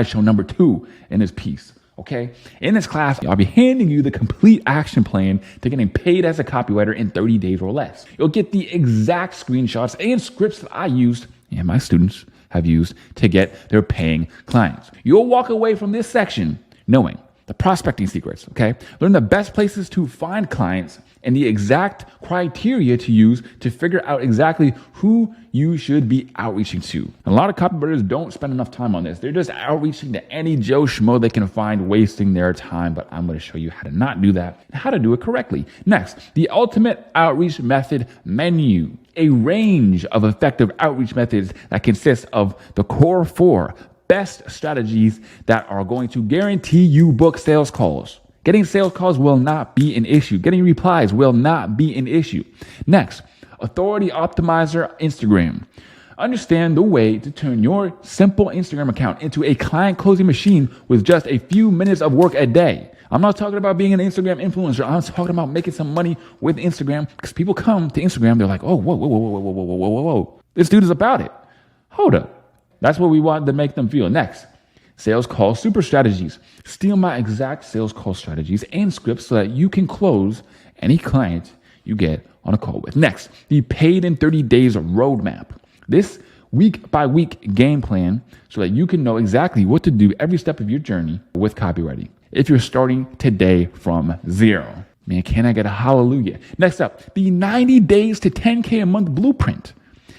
Show number 2 in this piece. Okay. In this class, I'll be handing you the complete action plan to getting paid as a copywriter in 30 days or less. You'll get the exact screenshots and scripts that I used and my students have used to get their paying clients. You'll walk away from this section knowing the prospecting secrets, okay? Learn the best places to find clients and the exact criteria to use to figure out exactly who you should be outreaching to. A lot of copywriters don't spend enough time on this. They're just outreaching to any Joe Schmo they can find, wasting their time. But I'm going to show you how to not do that and how to do it correctly. Next, the ultimate outreach method menu. A range of effective outreach methods that consists of the core 4 best strategies that are going to guarantee you book sales calls. Getting sales calls will not be an issue. Getting replies will not be an issue. Next, Authority Optimizer Instagram. Understand the way to turn your simple Instagram account into a client closing machine with just a few minutes of work a day. I'm not talking about being an Instagram influencer. I'm talking about making some money with Instagram, because people come to Instagram, they're like, oh, whoa. This dude is about it. Hold up. That's what we want to make them feel. Next, sales call super strategies. Steal my exact sales call strategies and scripts so that you can close any client you get on a call with. Next, the paid in 30 days roadmap. This week by week game plan so that you can know exactly what to do every step of your journey with copywriting. If you're starting today from zero, man, can I get a hallelujah? Next up, the 90 days to 10K a month blueprint,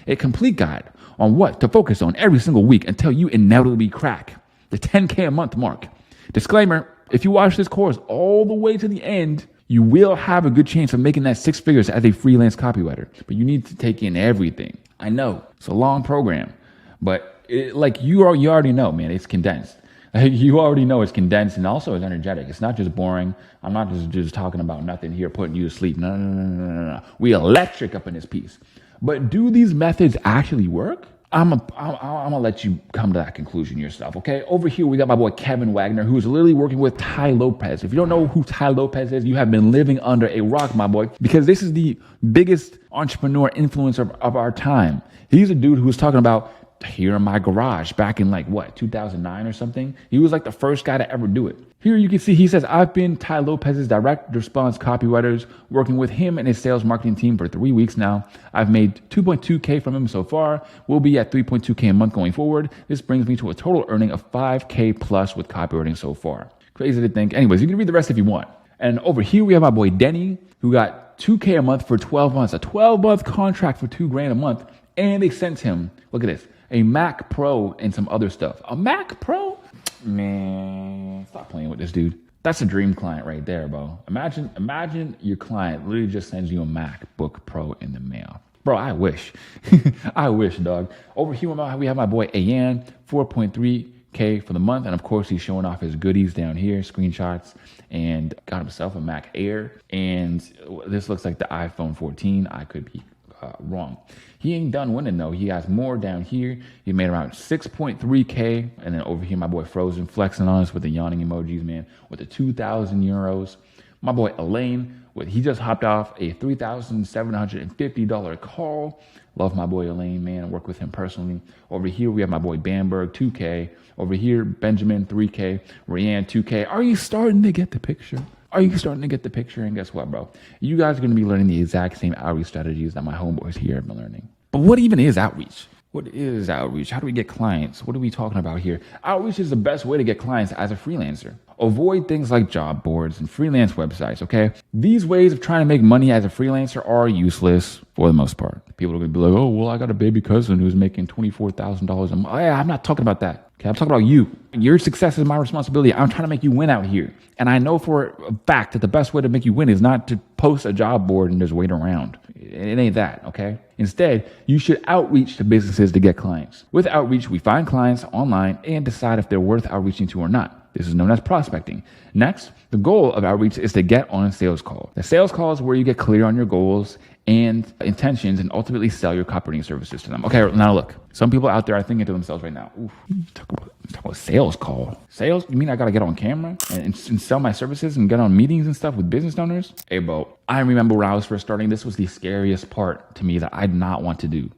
a complete guide on what to focus on every single week until you inevitably crack the 10K a month mark. Disclaimer, if you watch this course all the way to the end, you will have a good chance of making that 6 figures as a freelance copywriter, but you need to take in everything. I know it's a long program, but you already know, man, it's condensed. You already know it's condensed, and also it's energetic. It's not just boring. I'm not just talking about nothing here, putting you to sleep. No. We electric up in this piece. But do these methods actually work? I'm gonna let you come to that conclusion yourself, okay? Over here, we got my boy Kevin Wagner, who's literally working with Ty Lopez. If you don't know who Ty Lopez is, you have been living under a rock, my boy, because this is the biggest entrepreneur influencer of our time. He's a dude who was talking about here in my garage back in 2009 or something. He was like the first guy to ever do it. Here you can see he says, I've been Ty Lopez's direct response copywriters, working with him and his sales marketing team for 3 weeks now. I've made 2.2K from him so far. We'll be at 3.2K a month going forward. This brings me to a total earning of 5K plus with copywriting so far. Crazy to think. Anyways, you can read the rest if you want. And over here we have my boy Denny, who got 2K a month for 12 months, a 12-month contract for $2,000 a month. And they sent him, look at this, a Mac Pro and some other stuff. A Mac Pro? Man, stop playing with this dude. That's a dream client right there, bro. Imagine your client literally just sends you a MacBook Pro in the mail. Bro, I wish. I wish, dog. Over here, we have my boy Ayan, 4.3K for the month. And of course, he's showing off his goodies down here, screenshots, and got himself a Mac Air. And this looks like the iPhone 14. I could be wrong. He ain't done winning though. He has more down here. He made around 6.3K. And then over here, my boy Frozen flexing on us with the yawning emojis, man, with the 2,000 euros. My boy Elaine, he just hopped off a $3,750 call. Love my boy Elaine, man. I work with him personally. Over here, we have my boy Bamberg, 2K. Over here, Benjamin, 3K. Rianne, 2K. Are you starting to get the picture? Are you starting to get the picture? And guess what, bro? You guys are going to be learning the exact same outreach strategies that my homeboys here have been learning. But what even is outreach? What is outreach? How do we get clients? What are we talking about here? Outreach is the best way to get clients as a freelancer. Avoid things like job boards and freelance websites, okay? These ways of trying to make money as a freelancer are useless for the most part. People are going to be like, oh, well, I got a baby cousin who's making $24,000 a month. Oh, yeah, I'm not talking about that. Okay, I'm talking about you. Your success is my responsibility. I'm trying to make you win out here. And I know for a fact that the best way to make you win is not to post a job board and just wait around. It ain't that, okay? Instead, you should outreach to businesses to get clients. With outreach, we find clients online and decide if they're worth outreaching to or not. This is known as prospecting. Next, the goal of outreach is to get on a sales call. The sales call is where you get clear on your goals and intentions and ultimately sell your copywriting services to them. Okay, now look, some people out there are thinking to themselves right now, ooh, talk about sales call. Sales? You mean I got to get on camera and sell my services and get on meetings and stuff with business owners? Hey, bro, I remember when I was first starting, this was the scariest part to me that I did not want to do.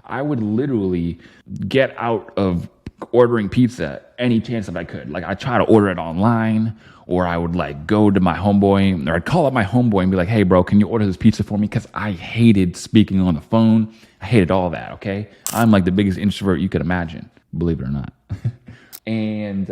I would literally get out of ordering pizza any chance that I could. Like I try to order it online, or I would like go to my homeboy, or I'd call up my homeboy and be like, hey bro, can you order this pizza for me? Because I hated speaking on the phone. I hated all that, okay? I'm like the biggest introvert you could imagine, believe it or not. And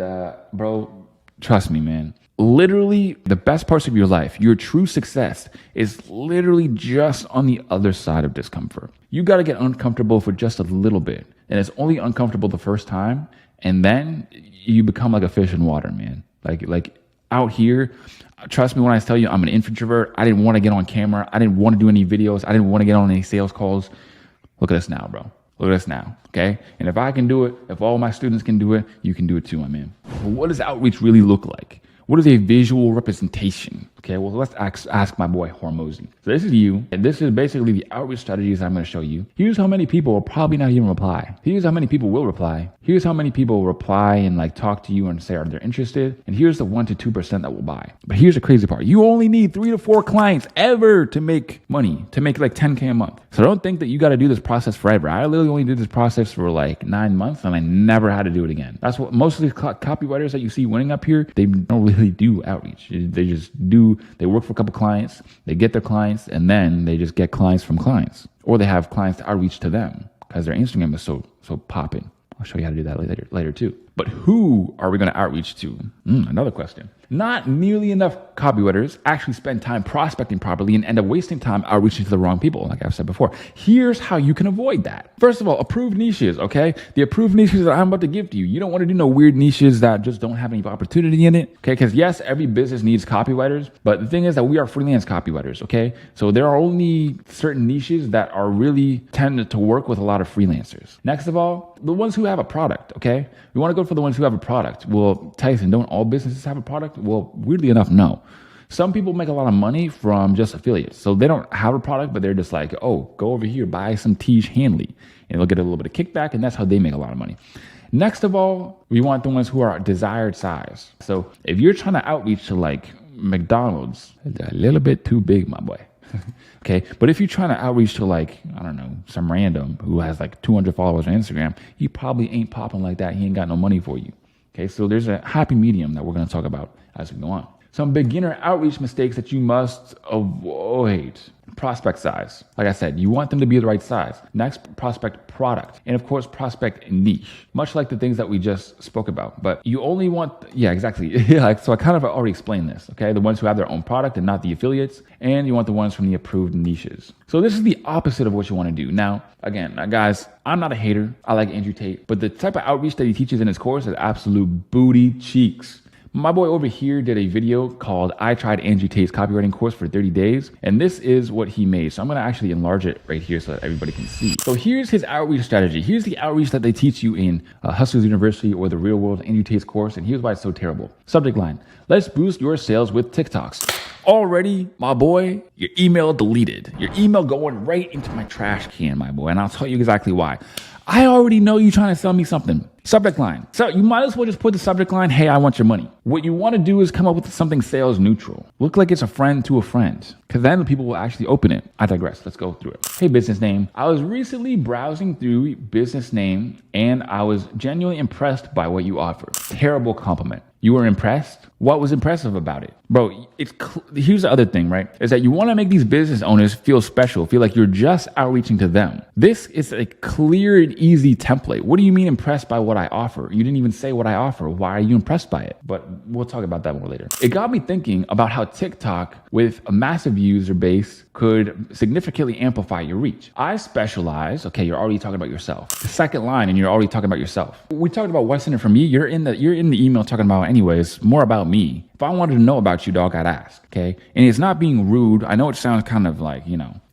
bro, trust me, man. Literally, the best parts of your life, your true success is literally just on the other side of discomfort. You got to get uncomfortable for just a little bit. And it's only uncomfortable the first time. And then you become like a fish in water, man. Like out here, trust me when I tell you I'm an introvert. I didn't want to get on camera. I didn't want to do any videos. I didn't want to get on any sales calls. Look at us now, bro. Look at us now, okay? And if I can do it, if all my students can do it, you can do it too, my man. But what does outreach really look like? What is a visual representation? Okay, well, let's ask my boy Hormozy. So this is you, and this is basically the outreach strategies I'm going to show you. Here's how many people will probably not even reply. Here's how many people will reply. Here's how many people will reply and like talk to you and say, are they interested? And here's the 1 to 2% that will buy. But here's the crazy part. You only need 3 to 4 clients ever to make money, to make like 10K a month. So don't think that you got to do this process forever. I literally only did this process for like 9 months and I never had to do it again. That's what most of these copywriters that you see winning up here, they don't really do outreach. They just do, they work for a couple clients, they get their clients, and then they just get clients from clients. Or they have clients to outreach to them because their Instagram is so popping. I'll show you how to do that later too. But who are we going to outreach to? Another question. Not nearly enough copywriters actually spend time prospecting properly and end up wasting time outreaching to the wrong people, like I've said before. Here's how you can avoid that. First of all, approved niches, okay? The approved niches that I'm about to give to you. You don't want to do no weird niches that just don't have any opportunity in it, okay? Because yes, every business needs copywriters, but the thing is that we are freelance copywriters, okay? So there are only certain niches that are really tend to work with a lot of freelancers. Next of all, the ones who have a product, okay? We want to go for the ones who have a product. Well, Tyson, don't all businesses have a product? Well, weirdly enough, no. Some people make a lot of money from just affiliates. So they don't have a product, but they're just like, oh, go over here, buy some Tiege Hanley. And they'll get a little bit of kickback, and that's how they make a lot of money. Next of all, we want the ones who are desired size. So if you're trying to outreach to like McDonald's, a little bit too big, my boy. Okay, but if you're trying to outreach to like, I don't know, some random who has like 200 followers on Instagram, he probably ain't popping like that. He ain't got no money for you. Okay, so there's a happy medium that we're going to talk about as we go on. Some beginner outreach mistakes that you must avoid. Prospect size. Like I said, you want them to be the right size. Next, prospect product. And of course, prospect niche. Much like the things that we just spoke about. But you only want, yeah, exactly. So I kind of already explained this, okay? The ones who have their own product and not the affiliates. And you want the ones from the approved niches. So this is the opposite of what you want to do. Now, again, guys, I'm not a hater. I like Andrew Tate. But the type of outreach that he teaches in his course is absolute booty cheeks. My boy over here did a video called I Tried Andrew Tate's Copywriting Course for 30 days. And this is what he made. So I'm going to actually enlarge it right here so that everybody can see. So here's his outreach strategy. Here's the outreach that they teach you in Hustlers University or the Real World Andrew Tate's course. And here's why it's so terrible. Subject line, let's boost your sales with TikToks. Already, my boy, your email deleted. Your email going right into my trash can, my boy. And I'll tell you exactly why. I already know you're trying to sell me something. Subject line. So you might as well just put the subject line, hey, I want your money. What you want to do is come up with something sales neutral. Look like it's a friend to a friend, because then the people will actually open it. I digress. Let's go through it. Hey, business name. I was recently browsing through business name and I was genuinely impressed by what you offer. Terrible compliment. You were impressed? What was impressive about it? Bro, here's the other thing, right? Is that you want to make these business owners feel special, feel like you're just outreaching to them. This is a clear and easy template. What do you mean impressed by what I offer? You didn't even say what I offer. Why are you impressed by it? But we'll talk about that more later. It got me thinking about how TikTok with a massive user base could significantly amplify your reach. I specialize, okay, you're already talking about yourself. The second line and you're already talking about yourself. We talked about what's in it for me. You're in the email talking about anyways, more about me. If I wanted to know about you, dog, I'd ask, okay? And it's not being rude. I know it sounds kind of like,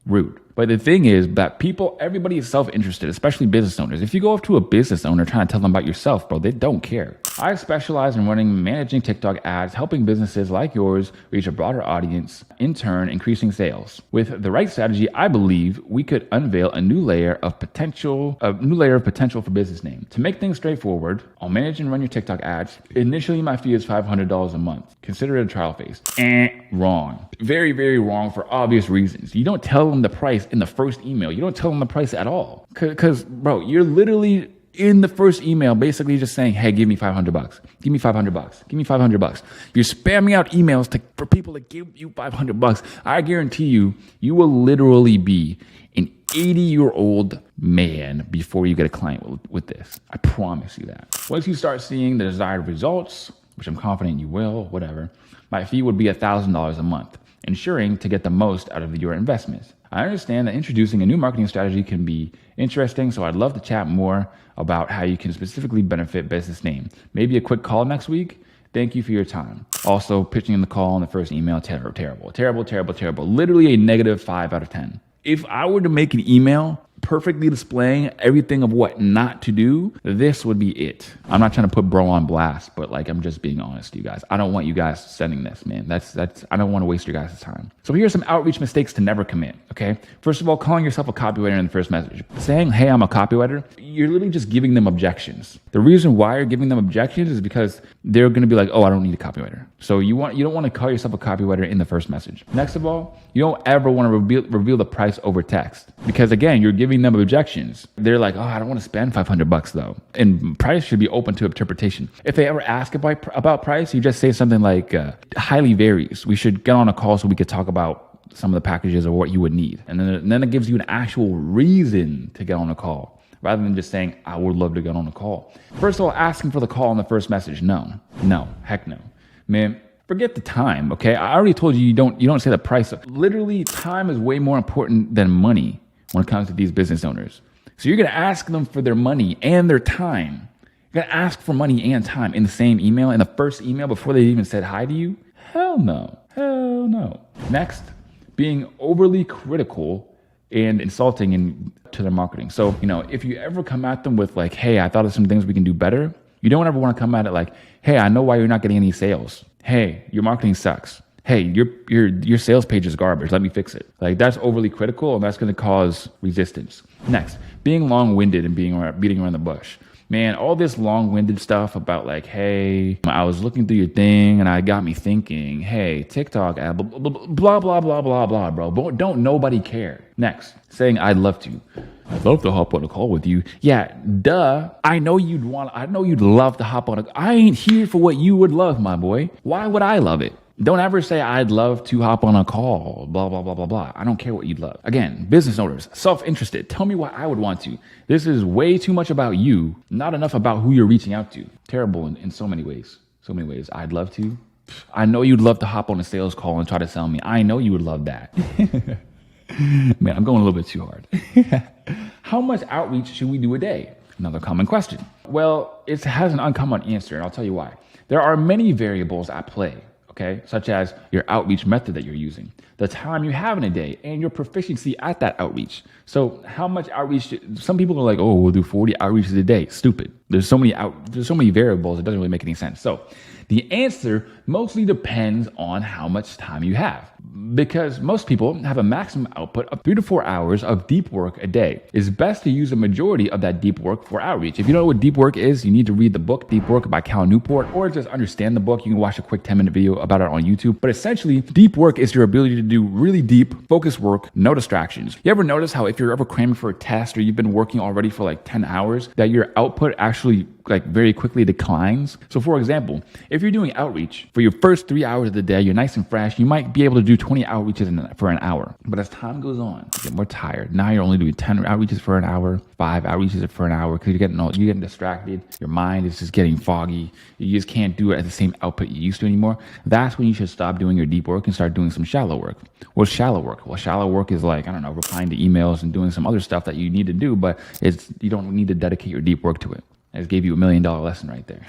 rude. But the thing is that everybody is self-interested, especially business owners. If you go up to a business owner trying to tell them about yourself, bro, they don't care. I specialize in managing TikTok ads, helping businesses like yours reach a broader audience, in turn, increasing sales. With the right strategy, I believe we could unveil a new layer of potential for business name. To make things straightforward, I'll manage and run your TikTok ads. Initially, my fee is $500 a month. Consider it a trial phase. Wrong. Very, very wrong for obvious reasons. You don't tell them the price in the first email. You don't tell them the price at all. Because, bro, you're literally in the first email, basically just saying, hey, give me $500. Give me $500. Give me $500. You're spamming out emails for people to give you $500. I guarantee you will literally be an 80-year-old man before you get a client with this. I promise you that. Once you start seeing the desired results, which I'm confident you will, whatever, my fee would be $1,000 a month, ensuring to get the most out of your investments. I understand that introducing a new marketing strategy can be interesting, so I'd love to chat more about how you can specifically benefit business name. Maybe a quick call next week. Thank you for your time. Also, pitching in the call in the first email, terrible. Literally a negative 5 out of 10. If I were to make an email perfectly displaying everything of what not to do, this would be it. I'm not trying to put bro on blast, but like, I'm just being honest, you guys. I don't want you guys sending this, man. I don't want to waste your guys' time. So here's some outreach mistakes to never commit, okay? First of all, calling yourself a copywriter in the first message. Saying, hey, I'm a copywriter, you're literally just giving them objections. The reason why you're giving them objections is because they're going to be like, oh, I don't need a copywriter. So you don't want to call yourself a copywriter in the first message. Next of all, you don't ever want to reveal the price over text, because again, you're giving them objections. They're like, oh, I don't want to spend $500 though. And price should be open to interpretation. If they ever ask about price, you just say something like, highly varies. We should get on a call so we could talk about some of the packages or what you would need. And then it gives you an actual reason to get on a call, rather than just saying, I would love to get on a call. First of all, asking for the call in the first message. No, heck no. Man, forget the time, okay? I already told you, you don't say the price. Literally, time is way more important than money when it comes to these business owners. So you're going to ask them for their money and their time. You're going to ask for money and time in the same email, in the first email before they even said hi to you? Hell no. Next, being overly critical and insulting to their marketing. So, if you ever come at them with like, hey, I thought of some things we can do better, you don't ever want to come at it like, hey, I know why you're not getting any sales. Hey, your marketing sucks. Hey, your sales page is garbage. Let me fix it. Like, that's overly critical, and that's going to cause resistance. Next, being long-winded and beating around the bush. Man, all this long-winded stuff about like, hey, I was looking through your thing and it got me thinking, hey, TikTok ad, blah, blah, blah, blah, blah, bro. Don't nobody care. Next, saying I'd love to hop on a call with you. Yeah, duh. I know you'd love to hop on I ain't here for what you would love, my boy. Why would I love it? Don't ever say I'd love to hop on a call, blah, blah, blah, blah, blah. I don't care what you'd love. Again, business owners, self-interested. Tell me why I would want to. This is way too much about you, not enough about who you're reaching out to. Terrible in so many ways. So many ways. I'd love to. I know you'd love to hop on a sales call and try to sell me. I know you would love that. Man, I'm going a little bit too hard. How much outreach should we do a day? Another common question. Well, it has an uncommon answer, and I'll tell you why. There are many variables at play. Okay, such as your outreach method that you're using, the time you have in a day, and your proficiency at that outreach. So how much outreach, some people are like, oh, we'll do 40 outreaches a day. Stupid. There's so many variables, it doesn't really make any sense. So the answer mostly depends on how much time you have, because most people have a maximum output of 3 to 4 hours of deep work a day. It's best to use a majority of that deep work for outreach. If you don't know what deep work is, you need to read the book Deep Work by Cal Newport, or just understand the book. You can watch a quick 10-minute video about it on YouTube. But essentially, deep work is your ability to do really deep, focused work, no distractions. You ever notice how if you're ever cramming for a test or you've been working already for like 10 hours, that your output actually like very quickly declines? So for example, if you're doing outreach for your first 3 hours of the day, you're nice and fresh, you might be able to do 20 outreaches for an hour. But as time goes on, you get more tired. Now you're only doing 10 outreaches for an hour, 5 outreaches for an hour, because you're getting distracted. Your mind is just getting foggy. You just can't do it at the same output you used to anymore. That's when you should stop doing your deep work and start doing some shallow work. What's shallow work? Well, shallow work is like, replying to emails and doing some other stuff that you need to do, but you don't need to dedicate your deep work to it. I just gave you $1 million lesson right there.